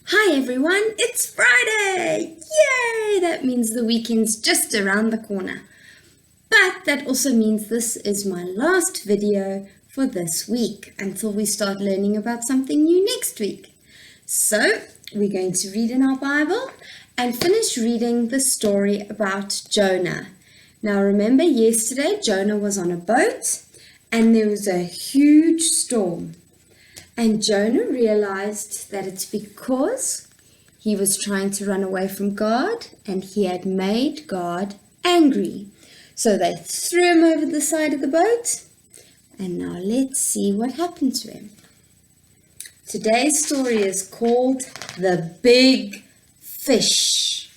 Hi everyone, it's Friday! Yay! That means the weekend's just around the corner. But that also means this is my last video for this week until we start learning about something new next week. So, we're going to read in our Bible and finish reading the story about Jonah. Now remember, yesterday Jonah was on a boat and there was a huge storm. And Jonah realized that it's because he was trying to run away from God and he had made God angry. So they threw him over the side of the boat. And now let's see what happened to him. Today's story is called The Big Fish.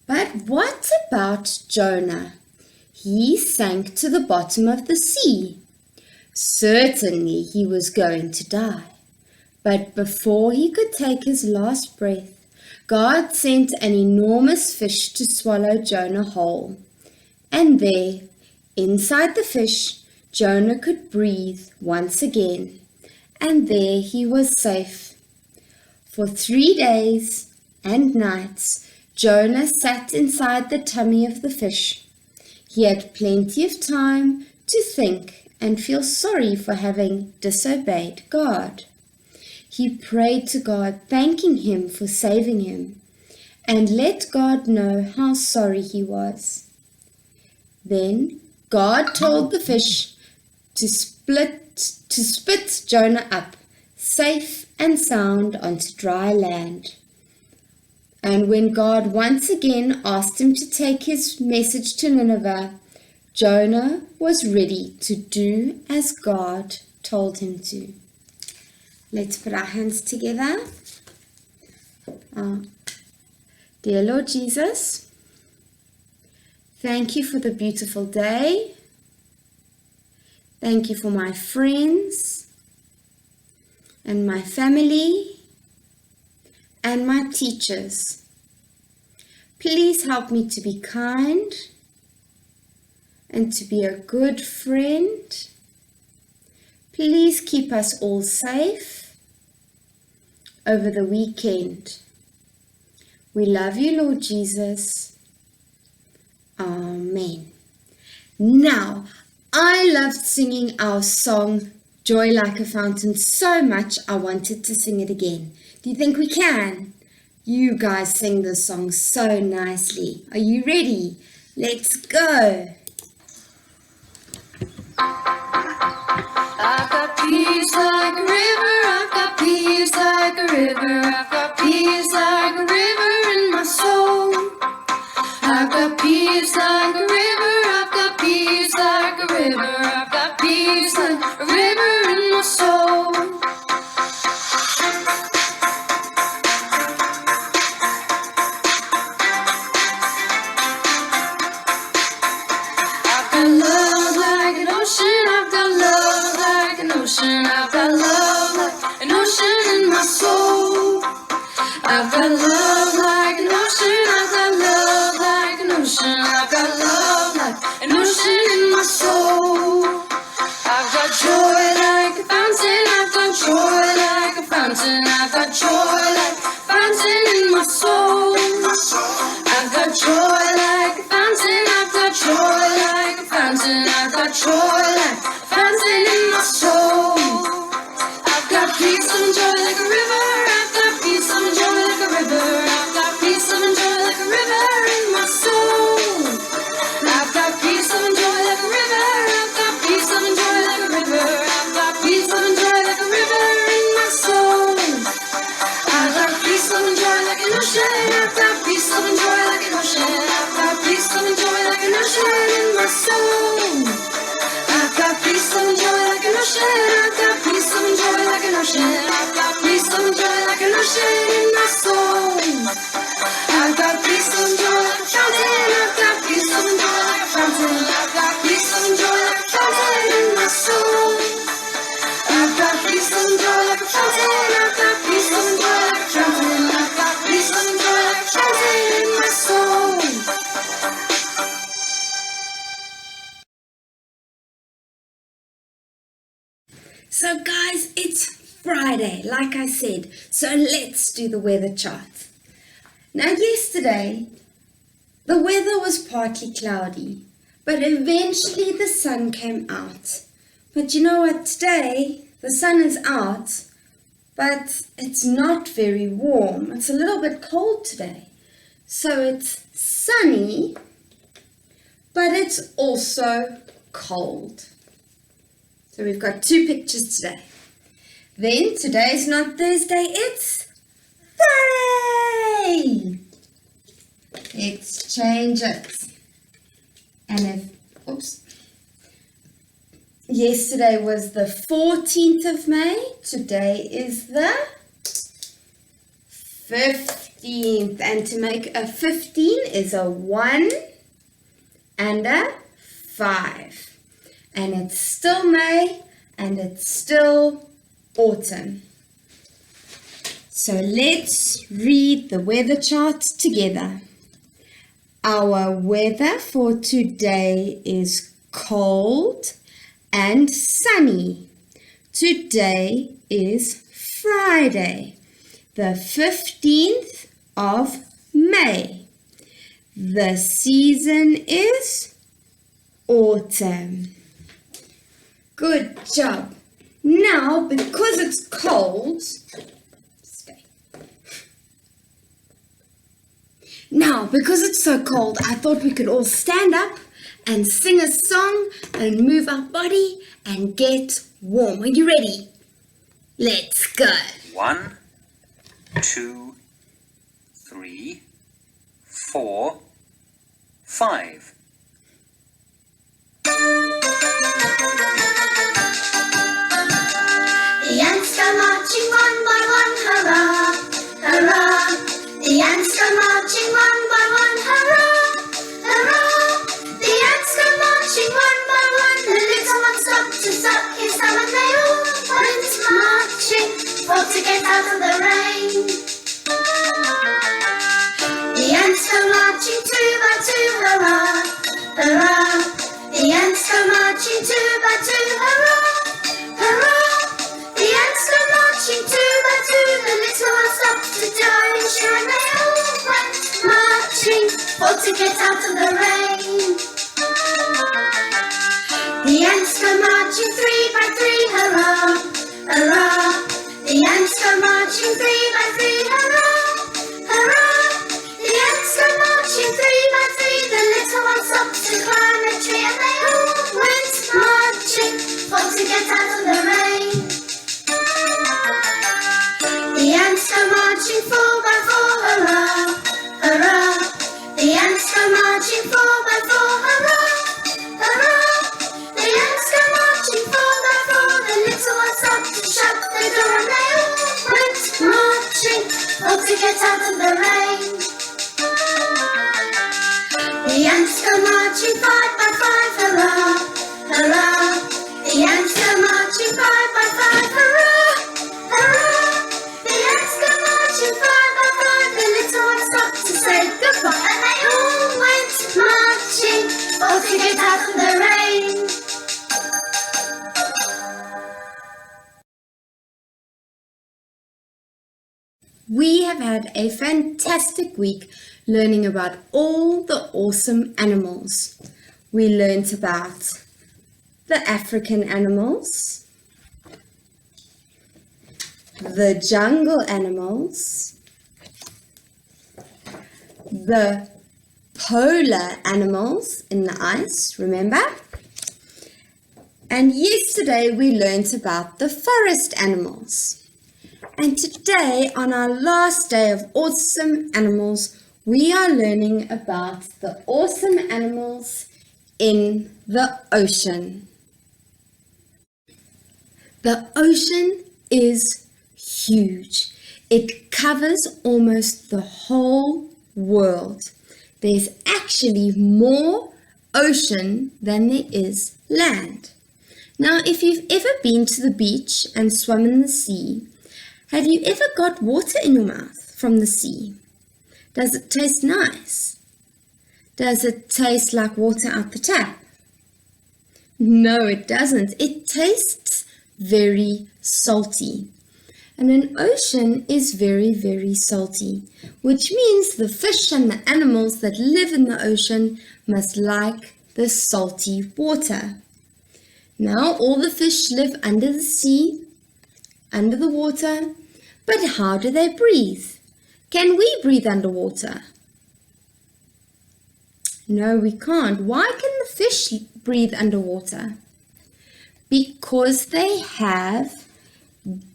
But what about Jonah? He sank to the bottom of the sea. Certainly he was going to die. But before he could take his last breath, God sent an enormous fish to swallow Jonah whole. And there, inside the fish, Jonah could breathe once again. And there he was safe. For 3 days and nights, Jonah sat inside the tummy of the fish. He had plenty of time to think and feel sorry for having disobeyed God. He prayed to God, thanking him for saving him, and let God know how sorry he was. Then God told the fish to spit Jonah up, safe and sound, onto dry land. And when God once again asked him to take his message to Nineveh, Jonah was ready to do as God told him to. Let's put our hands together. Dear Lord Jesus, thank you for the beautiful day. Thank you for my friends and my family and my teachers. Please help me to be kind and to be a good friend. Please keep us all safe over the weekend. We love you, Lord Jesus. Amen. Now, I loved singing our song, Joy Like a Fountain, so much I wanted to sing it again. Do you think we can? You guys sing this song so nicely. Are you ready? Let's go. I've got peace like a river, I've got peace like a river, I've got peace like a river in my soul. I've got peace like a river, I've got peace like a river, I've got peace like a river in my soul. I've got love like an ocean, I've got love like an ocean, I've got love like an ocean in my soul. I've got love like an ocean, I've got love like an ocean, I've got love like an ocean in my soul. I've got joy like a fountain, I've got joy like a fountain, I've got joy like a fountain in my soul. I've got joy like a fountain, I've got joy like a fountain, I've got joy like a fountain in my soul. I've got peace and joy like a river, I've got peace and joy like a river, I've got peace and joy like a river in my soul. I've got peace and joy like a river, I've got peace and joy like a river, I've got peace and joy like a river in my soul. I've got peace and joy like an ocean, I've got peace and joy like an ocean, I've got peace and joy like an ocean in my soul. I've got peace and joy like an ocean, I've got peace and joy like an ocean, I've got peace and joy like an ocean in my soul. I've got peace and joy like a fountain, I've got peace and joy like a fountain, I've got peace and joy like a fountain in my soul. I've got peace and joy like a fountain, I've got peace and joy like a fountain, I've got peace and joy like a fountain in my soul. So guys, it's Friday, like I said, so let's do the weather chart. Now yesterday, the weather was partly cloudy, but eventually the sun came out. But you know what, today the sun is out, but it's not very warm. It's a little bit cold today. So it's sunny, but it's also cold. So we've got two pictures today. Then today's not Thursday, it's Friday. Let's change it. And yesterday was the 14th of May. Today is the 15th. And to make a 15 is a 1 and a 5. And it's still May and it's still autumn. So let's read the weather chart together. Our weather for today is cold and sunny. Today is Friday, the 15th of May. The season is autumn. Good job. Now, because it's cold, Now, because it's so cold, I thought we could all stand up and sing a song and move our body and get warm. Are you ready? Let's go. 1, 2, 3, 4, 5. The ants go marching one by one, hurrah, hurrah. The ants go marching one by one, hurrah, hurrah. The ants go marching one by one. The little one stopped to suck his thumb and they all went marching for to get out of the rain. The ants go marching two by two, hurrah, hurrah. The ants go marching two by two, hurrah, hurrah. The ants go marching two by two. The little one stopped to die and sure and they all went marching for to get out of the rain. The ants go marching three by three, hurrah, hurrah. The ants go marching three by three, hurrah, hurrah. The ants go marching three by three. The little one stopped to climb a tree and they all went marching for to get out of the rain. The ants go marching four by four, hurrah, hurrah. The ants go marching four by four, hurrah, hurrah. The ants go marching four by four. The little one stopped to shut the door and they all went marching for to get out of the rain. The ants go marching five by five, hurrah, hurrah. The ants go marching five by five, hurrah, hurrah. The ants go marching five by five. The little one stopped to say goodbye and they all went marching for to get out of the rain. We have had a fantastic week learning about all the awesome animals. We learnt about the African animals, the jungle animals, the polar animals in the ice, remember? And yesterday we learnt about the forest animals. And today, on our last day of Awesome Animals, we are learning about the awesome animals in the ocean. The ocean is huge. It covers almost the whole world. There's actually more ocean than there is land. Now, if you've ever been to the beach and swum in the sea, have you ever got water in your mouth from the sea? Does it taste nice? Does it taste like water out the tap? No, it doesn't. It tastes very salty. And an ocean is very, very salty, which means the fish and the animals that live in the ocean must like the salty water. Now, all the fish live under the sea, under the water, but how do they breathe? Can we breathe underwater? No, we can't. Why can the fish breathe underwater? Because they have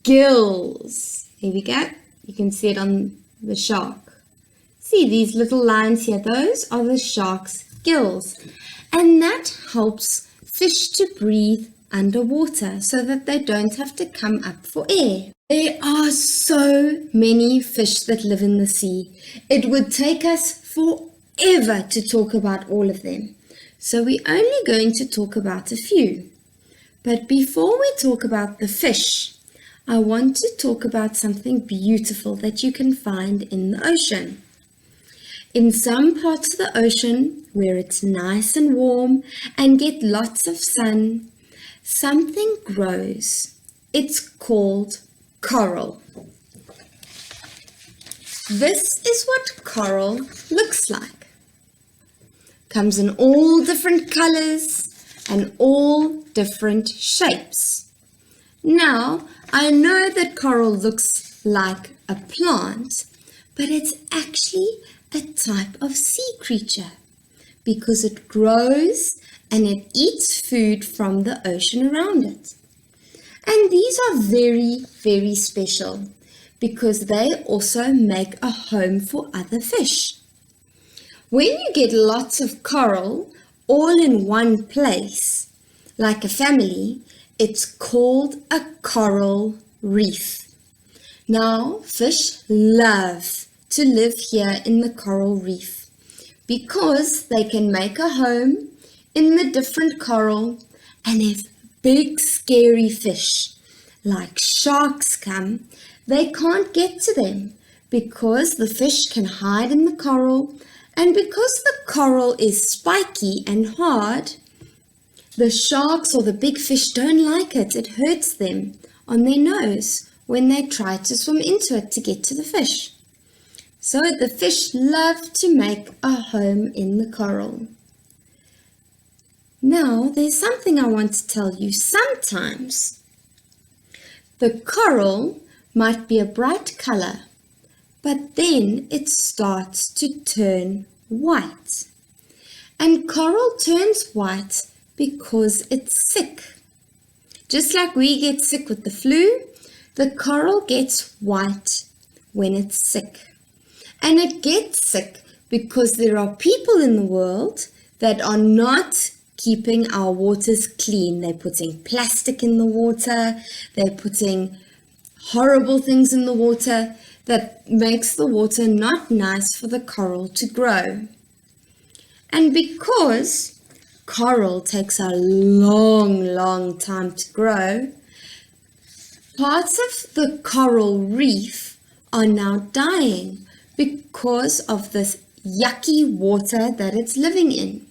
gills. Here we go. You can see it on the shark. See these little lines here? Those are the shark's gills. And that helps fish to breathe underwater so that they don't have to come up for air. There are so many fish that live in the sea. It would take us forever to talk about all of them. So we're only going to talk about a few. But before we talk about the fish, I want to talk about something beautiful that you can find in the ocean. In some parts of the ocean where it's nice and warm and get lots of sun, something grows. It's called coral. This is what coral looks like. Comes in all different colors and all different shapes. Now, I know that coral looks like a plant, but it's actually a type of sea creature because it grows and it eats food from the ocean around it. And these are very, very special because they also make a home for other fish. When you get lots of coral all in one place, like a family, it's called a coral reef. Now, fish love to live here in the coral reef because they can make a home in the different coral, and if big scary fish like sharks come, they can't get to them because the fish can hide in the coral, and because the coral is spiky and hard, the sharks or the big fish don't like it. It hurts them on their nose when they try to swim into it to get to the fish. So the fish love to make a home in the coral. Now, there's something I want to tell you. Sometimes the coral might be a bright color, but then it starts to turn white. And coral turns white because it's sick. Just like we get sick with the flu, the coral gets white when it's sick. And it gets sick because there are people in the world that are not keeping our waters clean. They're putting plastic in the water, they're putting horrible things in the water that makes the water not nice for the coral to grow. And because coral takes a long, long time to grow, parts of the coral reef are now dying because of this yucky water that it's living in.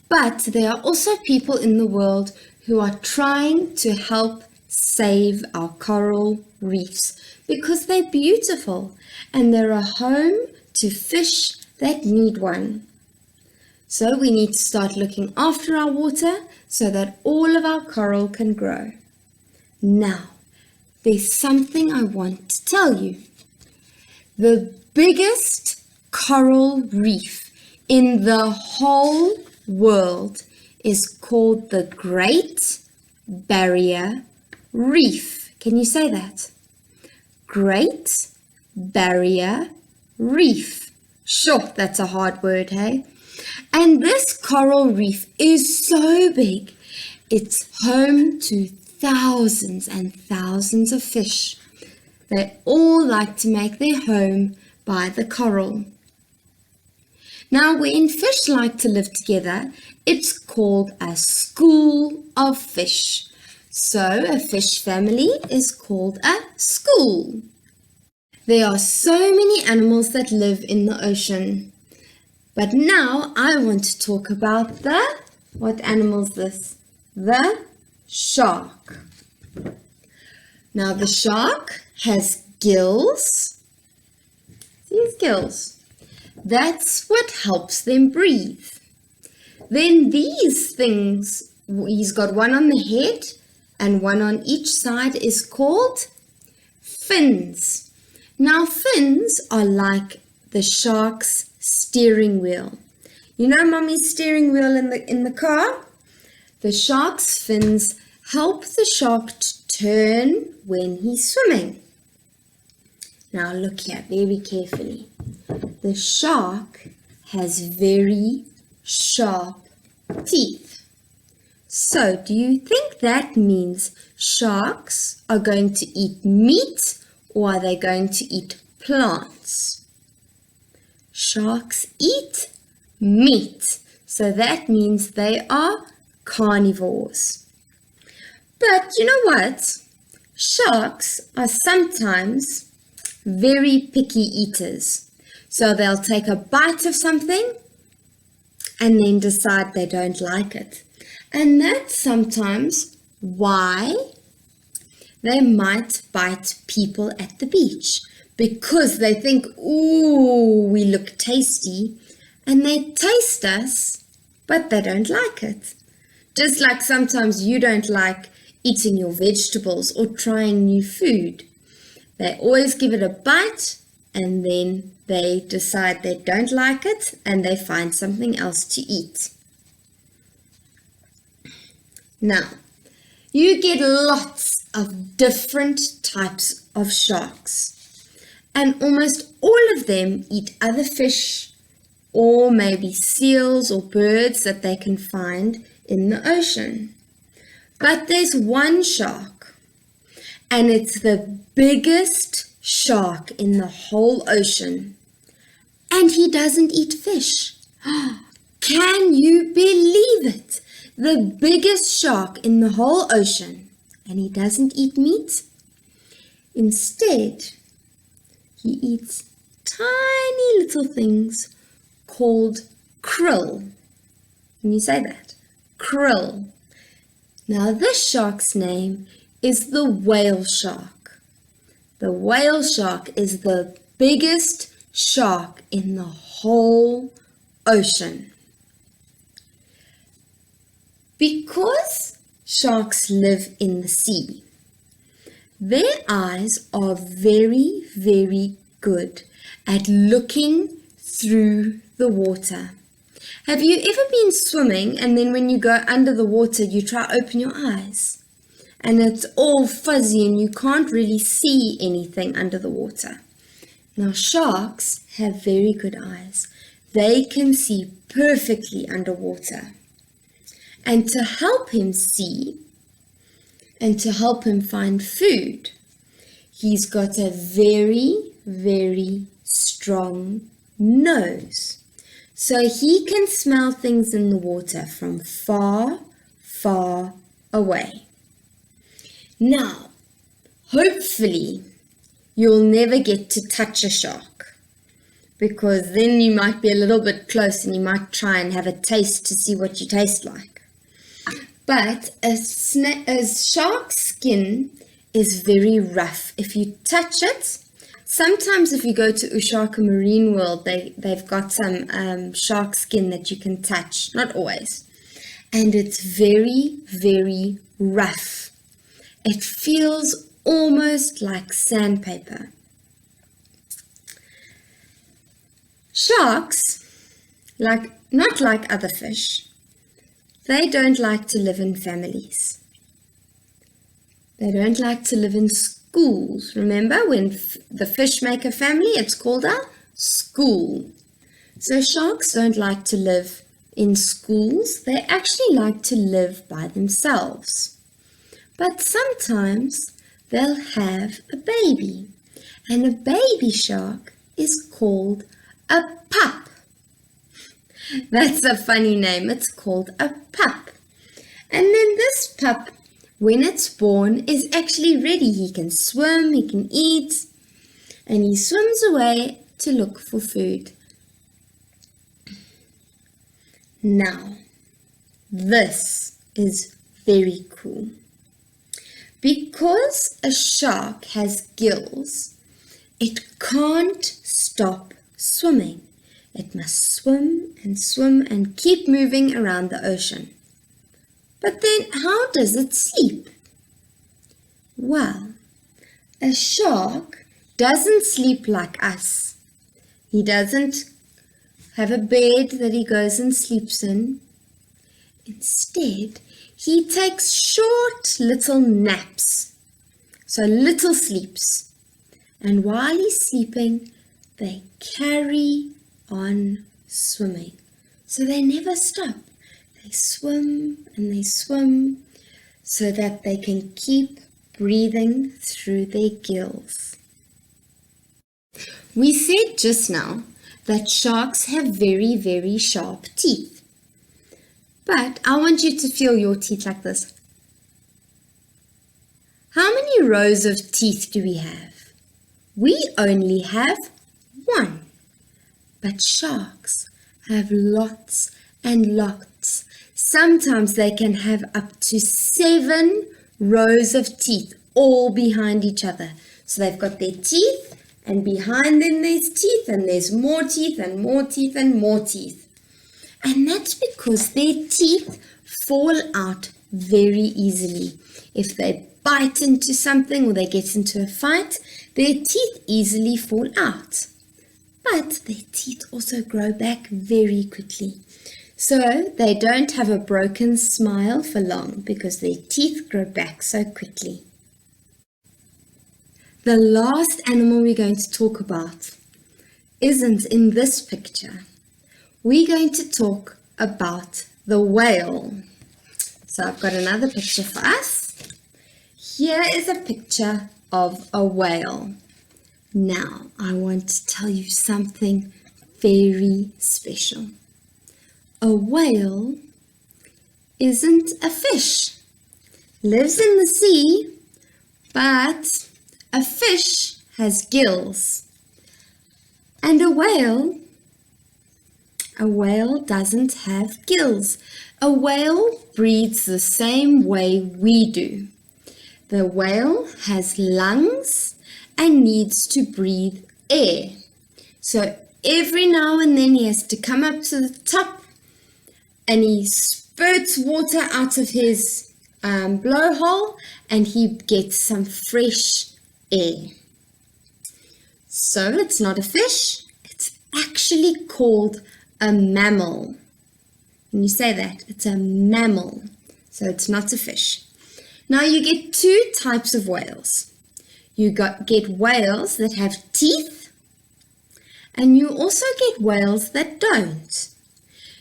But there are also people in the world who are trying to help save our coral reefs because they're beautiful and they're a home to fish that need one. So we need to start looking after our water so that all of our coral can grow. Now, there's something I want to tell you. The biggest coral reef in the whole world is called the Great Barrier Reef. Can you say that? Great Barrier Reef. Sure, that's a hard word, hey? And this coral reef is so big, it's home to thousands and thousands of fish. They all like to make their home by the coral. Now, when fish like to live together, it's called a school of fish. So, a fish family is called a school. There are so many animals that live in the ocean. But now, I want to talk about what animal is this? The shark. Now, the shark has gills. See his gills? That's what helps them breathe. Then these things, he's got one on the head and one on each side, is called fins. Now fins are like the shark's steering wheel. You know Mommy's steering wheel in the car? The shark's fins help the shark to turn when he's swimming. Now look here very carefully. The shark has very sharp teeth. So do you think that means sharks are going to eat meat, or are they going to eat plants? Sharks eat meat, so that means they are carnivores. But you know what? Sharks are sometimes very picky eaters. So they'll take a bite of something and then decide they don't like it. And that's sometimes why they might bite people at the beach, because they think, ooh, we look tasty, and they taste us, but they don't like it. Just like sometimes you don't like eating your vegetables or trying new food. They always give it a bite, and then they decide they don't like it, and they find something else to eat. Now, you get lots of different types of sharks, and almost all of them eat other fish or maybe seals or birds that they can find in the ocean. But there's one shark, and it's the biggest shark in the whole ocean, and he doesn't eat fish. Can you believe it? The biggest shark in the whole ocean, and he doesn't eat meat. Instead, he eats tiny little things called krill. Can you say that? Krill. Now this shark's name is the whale shark. The whale shark is the biggest shark in the whole ocean. Because sharks live in the sea, their eyes are very, very good at looking through the water. Have you ever been swimming and then when you go under the water, you try to open your eyes and it's all fuzzy and you can't really see anything under the water? Now, sharks have very good eyes. They can see perfectly underwater. And to help him see and to help him find food, he's got a very, very strong nose. So he can smell things in the water from far, far away. Now, hopefully, you'll never get to touch a shark, because then you might be a little bit close and you might try and have a taste to see what you taste like. But a shark's skin is very rough. If you touch it, sometimes if you go to Ushaka Marine World, they've got some shark skin that you can touch. Not always. And it's very, very rough. It feels almost like sandpaper. Sharks, not like other fish, they don't like to live in families. They don't like to live in schools. Remember, when the fish make a family, it's called a school. So sharks don't like to live in schools. They actually like to live by themselves. But sometimes they'll have a baby. And a baby shark is called a pup. That's a funny name. It's called a pup. And then this pup, when it's born, is actually ready. He can swim, he can eat, and he swims away to look for food. Now, this is very cool. Because a shark has gills, it can't stop swimming. It must swim and keep moving around the ocean. But then how does it sleep? Well, a shark doesn't sleep like us. He doesn't have a bed that he goes and sleeps in. Instead, he takes short little naps, so little sleeps. And while he's sleeping, they carry on swimming. So they never stop. They swim so that they can keep breathing through their gills. We said just now that sharks have very, very sharp teeth. But I want you to feel your teeth like this. How many rows of teeth do we have? We only have one. But sharks have lots and lots. Sometimes they can have up to 7 rows of teeth all behind each other. So they've got their teeth, and behind them there's teeth, and there's more teeth and more teeth and more teeth. And that's because their teeth fall out very easily. If they bite into something or they get into a fight, their teeth easily fall out. But their teeth also grow back very quickly. So they don't have a broken smile for long because their teeth grow back so quickly. The last animal we're going to talk about isn't in this picture. We're going to talk about the whale. So I've got another picture for us. Here is a picture of a whale. Now, I want to tell you something very special. A whale isn't a fish. Lives in the sea, but a fish has gills. And a whale doesn't have gills. A whale breathes the same way we do. The whale has lungs and needs to breathe air. So every now and then he has to come up to the top and he spurts water out of his blowhole and he gets some fresh air. So it's not a fish, it's actually called a mammal. When you say that, it's a mammal, so it's not a fish. Now you get 2 types of whales. You get whales that have teeth, and you also get whales that don't.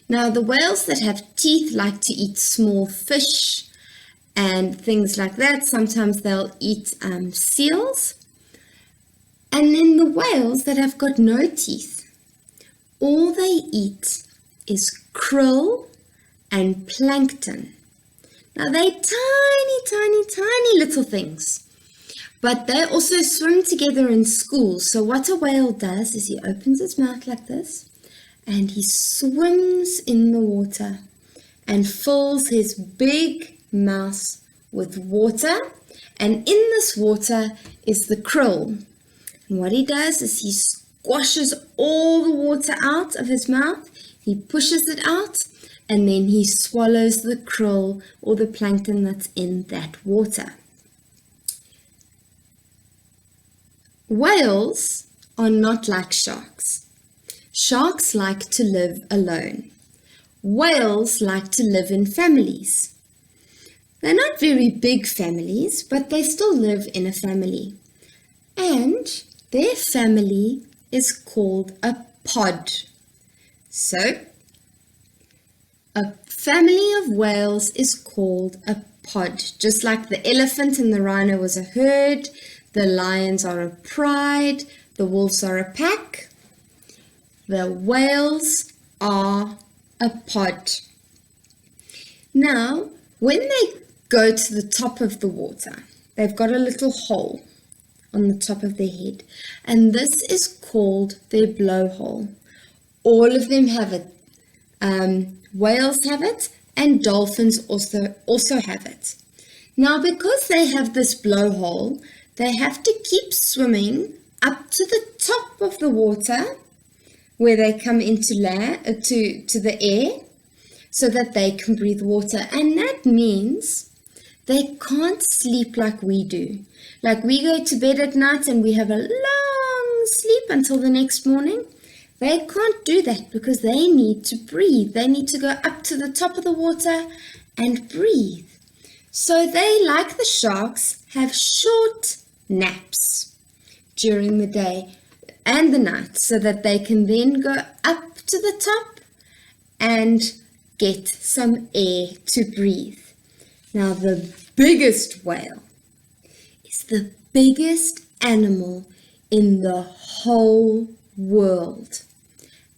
Now the whales that have teeth like to eat small fish and things like that. Sometimes they'll eat seals. And then the whales that have got no teeth, all they eat is krill and plankton. Now they're tiny little things, but they also swim together in schools. So what a whale does is he opens his mouth like this and he swims in the water and fills his big mouth with water, and in this water is the krill. And what he does is he squashes all the water out of his mouth, he pushes it out, and then he swallows the krill or the plankton that's in that water. Whales are not like sharks. Sharks like to live alone. Whales like to live in families. They're not very big families, but they still live in a family. And their family is called a pod. So, a family of whales is called a pod. Just like the elephant and the rhino was a herd, the lions are a pride, the wolves are a pack. The whales are a pod. Now, when they go to the top of the water, they've got a little hole on the top of their head, and this is called their blowhole. All of them have it. Whales have it, and dolphins also have it. Now, because they have this blowhole, they have to keep swimming up to the top of the water where they come into to the air so that they can breathe water. And that means they can't sleep like we do. Like we go to bed at night and we have a long sleep until the next morning. They can't do that because they need to breathe. They need to go up to the top of the water and breathe. So they, like the sharks, have short naps during the day and the night so that they can then go up to the top and get some air to breathe. Now, the biggest whale is the biggest animal in the whole world.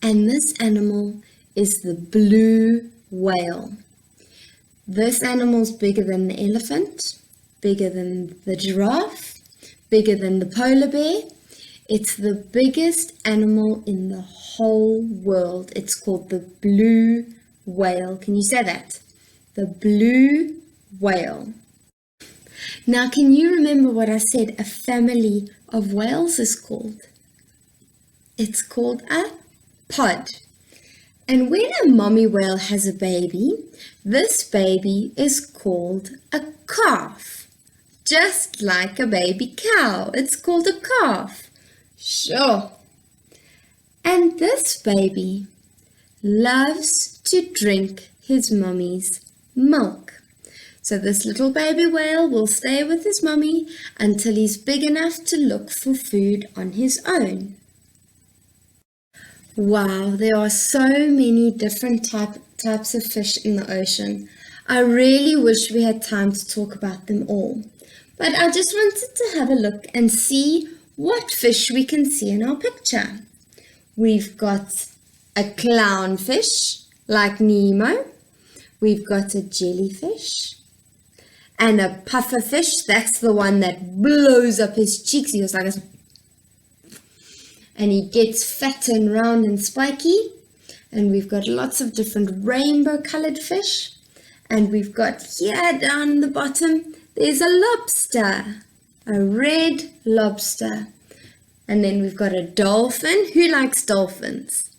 And this animal is the blue whale. This animal's bigger than the elephant, bigger than the giraffe, bigger than the polar bear. It's the biggest animal in the whole world. It's called the blue whale. Can you say that? The blue whale. Now, can you remember what I said a family of whales is called? It's called a pod. And when a mommy whale has a baby, this baby is called a calf. Just like a baby cow, it's called a calf. Sure. And this baby loves to drink his mommy's milk. So this little baby whale will stay with his mommy until he's big enough to look for food on his own. Wow, there are so many different types of fish in the ocean. I really wish we had time to talk about them all. But I just wanted to have a look and see what fish we can see in our picture. We've got a clownfish, like Nemo. We've got a jellyfish. And a pufferfish, that's the one that blows up his cheeks. He goes like this. And he gets fat and round and spiky. And we've got lots of different rainbow colored fish. And we've got here down the bottom, there's a lobster, a red lobster. And then we've got a dolphin. Who likes dolphins?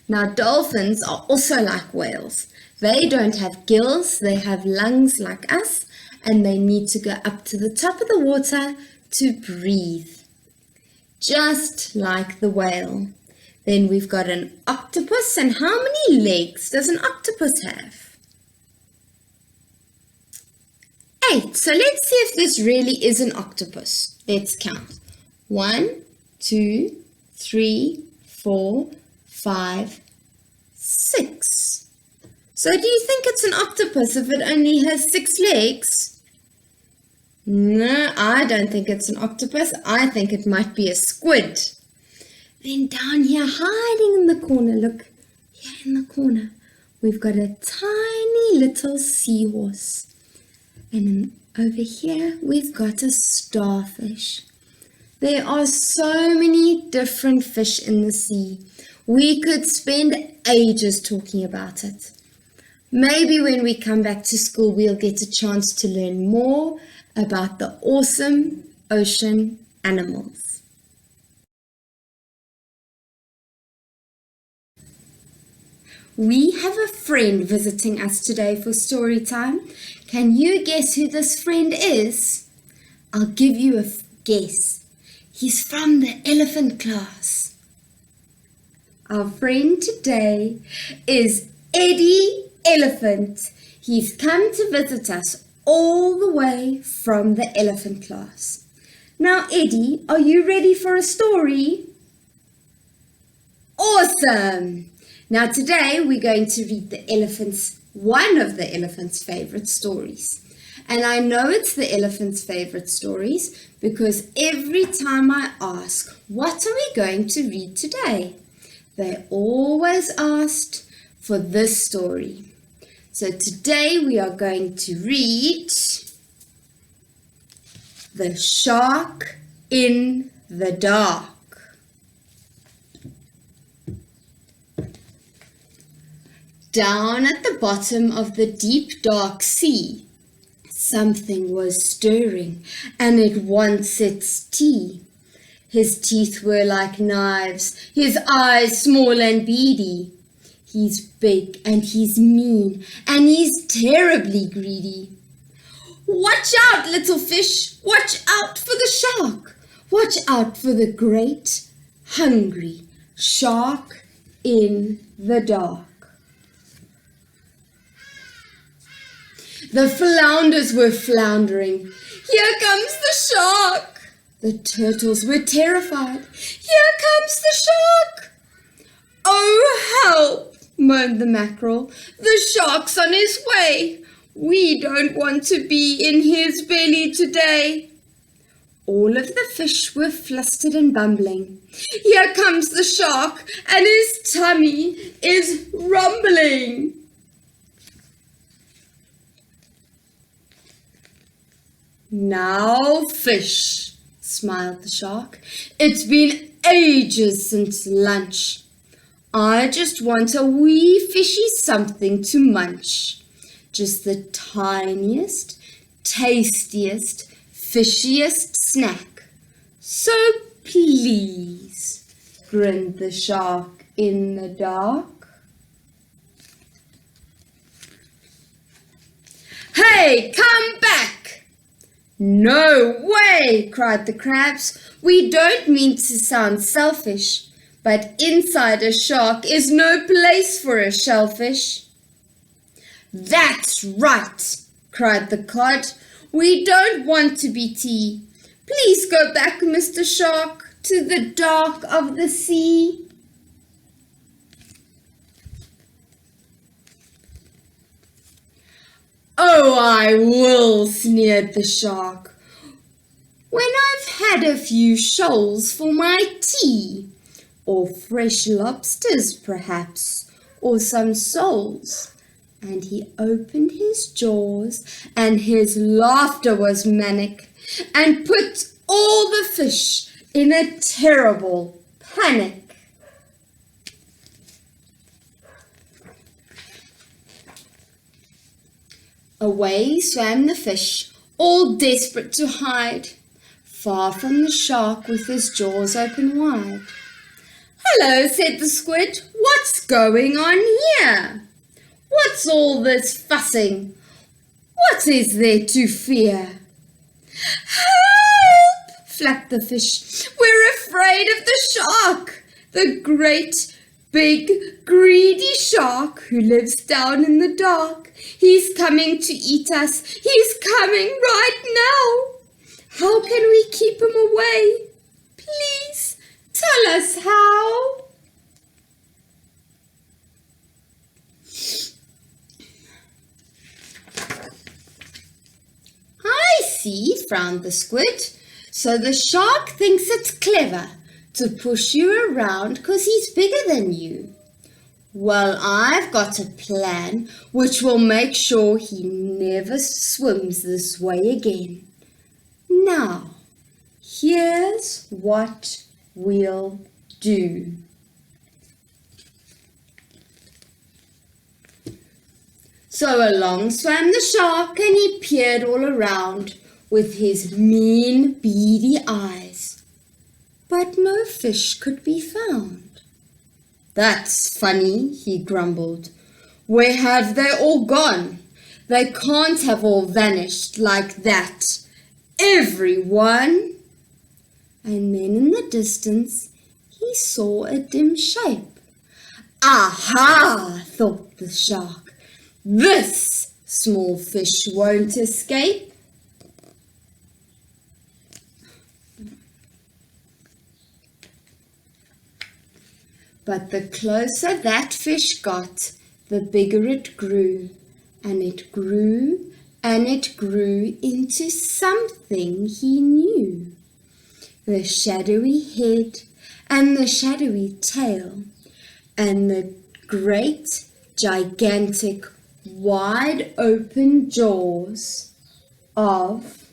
Now, dolphins are also like whales. They don't have gills, they have lungs like us, and they need to go up to the top of the water to breathe. Just like the whale. Then we've got an octopus, and how many legs does an octopus have? 8. So let's see if this really is an octopus. Let's count. 1, 2, 3, 4, 5, 6. So do you think it's an octopus if it only has 6 legs? No, I don't think it's an octopus. I think it might be a squid. Then down here, hiding in the corner, look, here in the corner, we've got a tiny little seahorse. And over here, we've got a starfish. There are so many different fish in the sea. We could spend ages talking about it. Maybe when we come back to school, we'll get a chance to learn more about the awesome ocean animals. We have a friend visiting us today for story time. Can you guess who this friend is? I'll give you a guess. He's from the elephant class. Our friend today is Eddie Elephant. He's come to visit us all the way from the elephant class. Now, Eddie, are you ready for a story? Awesome! Now, today we're going to read one of the elephant's favorite stories. And I know it's the elephant's favorite stories because every time I ask, what are we going to read today? They always asked for this story. So today we are going to read The Shark in the Dark. Down at the bottom of the deep dark sea Something was stirring, and it wants its tea. His teeth were like knives, his eyes small and beady. He's big and he's mean and he's terribly greedy. Watch out, little fish! Watch out for the shark! Watch out for the great, hungry shark in the dark. The flounders were floundering. Here comes the shark! The turtles were terrified. Here comes the shark! Oh, help! Moaned the mackerel. The shark's on his way. We don't want to be in his belly today. All of the fish were flustered and bumbling. Here comes the shark, and his tummy is rumbling. Now, fish, smiled the shark. It's been ages since lunch. I just want a wee fishy something to munch. Just the tiniest, tastiest, fishiest snack. So please, grinned the shark in the dark. Hey, come back! No way, cried the crabs. We don't mean to sound selfish, but inside a shark is no place for a shellfish. That's right, cried the cod. We don't want to be tea. Please go back, Mr. Shark, to the dark of the sea. Oh, I will, sneered the shark, when I've had a few shoals for my tea, or fresh lobsters perhaps, or some soles. And he opened his jaws, and his laughter was manic, and put all the fish in a terrible panic. Away swam the fish, all desperate to hide, far from the shark with his jaws open wide. Hello, said the squid, what's going on here? What's all this fussing? What is there to fear? Help! Flapped the fish. We're afraid of the shark, the great, big, greedy shark who lives down in the dark. He's coming to eat us. He's coming right now. How can we keep him away? Please tell us how. I see, frowned the squid. So the shark thinks it's clever to push you around 'cause he's bigger than you. Well, I've got a plan which will make sure he never swims this way again. Now, here's what we'll do. So along swam the shark, and he peered all around with his mean, beady eyes. But no fish could be found. That's funny, he grumbled. Where have they all gone? They can't have all vanished like that. Everyone! And then in the distance he saw a dim shape. Aha, thought the shark. This small fish won't escape. But the closer that fish got, the bigger it grew, and it grew, and it grew into something he knew. The shadowy head, and the shadowy tail, and the great, gigantic, wide open jaws of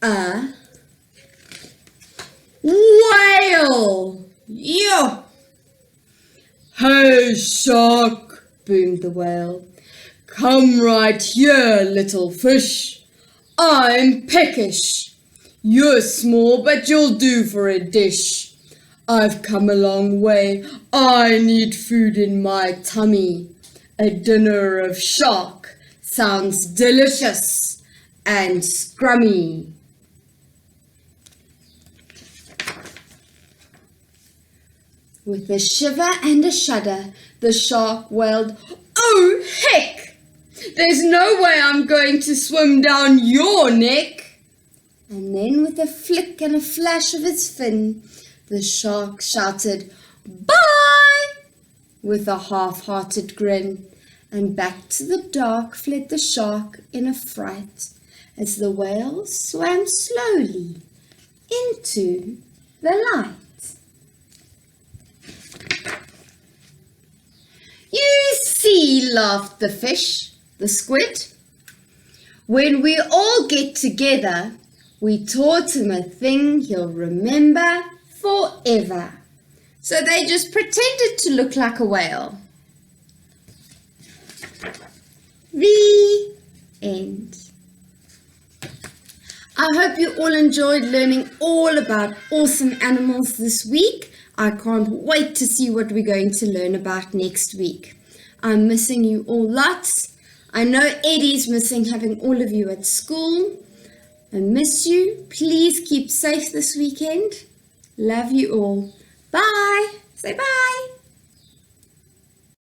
a whale. Yo! Hey, shark, boomed the whale. Come right here, little fish. I'm peckish. You're small, but you'll do for a dish. I've come a long way. I need food in my tummy. A dinner of shark sounds delicious and scrummy. With a shiver and a shudder, the shark wailed, "Oh, heck! There's no way I'm going to swim down your neck." And then with a flick and a flash of its fin, the shark shouted, "Bye!" with a half-hearted grin, and back to the dark fled the shark in a fright as the whale swam slowly into the light. "You see," laughed the fish, the squid, "when we all get together, we taught him a thing he'll remember forever." So they just pretended to look like a whale. The end. I hope you all enjoyed learning all about awesome animals this week. I can't wait to see what we're going to learn about next week. I'm missing you all lots. I know Eddie's missing having all of you at school. I miss you. Please keep safe this weekend. Love you all. Bye. Say bye.